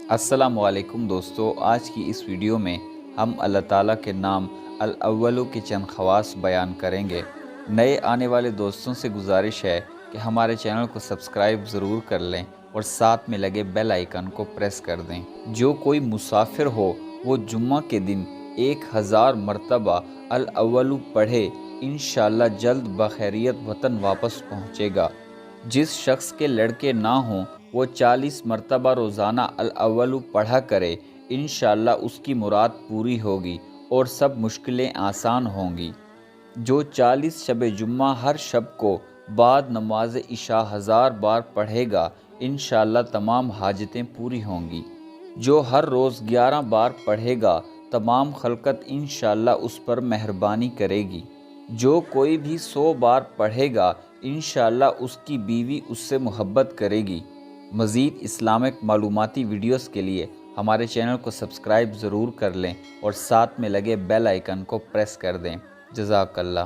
अस्सलाम वालेकुम दोस्तों, आज की इस वीडियो में हम अल्लाह ताला के नाम अल-अव्वलु के चंद ख़वास बयान करेंगे। नए आने वाले दोस्तों से गुजारिश है कि हमारे चैनल को सब्सक्राइब ज़रूर कर लें और साथ में लगे बेल आइकन को प्रेस कर दें। जो कोई मुसाफिर हो वो जुम्मा के दिन 1000 मरतबा अल-अव्वलु पढ़े, इंशाअल्लाह जल्द बखैरियत वतन वापस पहुँचेगा। जिस शख्स के लड़के ना हों वो 40 मरतबा रोज़ाना अल-अव्वलु पढ़ा करे, इंशाअल्लाह उसकी मुराद पूरी होगी और सब मुश्किलें आसान होंगी। जो 40 शब जुम्मा हर शब को बाद नमाज इशा 1000 बार पढ़ेगा, इंशाअल्लाह तमाम हाजतें पूरी होंगी। जो हर रोज़ 11 बार पढ़ेगा, तमाम खलकत इंशाअल्लाह उस पर मेहरबानी करेगी। जो कोई भी 100 बार पढ़ेगा, इंशाअल्लाह उसकी बीवी उससे मोहब्बत करेगी। मज़ीद इस्लामिक मालूमाती वीडियोस के लिए हमारे चैनल को सब्सक्राइब ज़रूर कर लें और साथ में लगे बेल आइकन को प्रेस कर दें। जज़ाकल्लाह।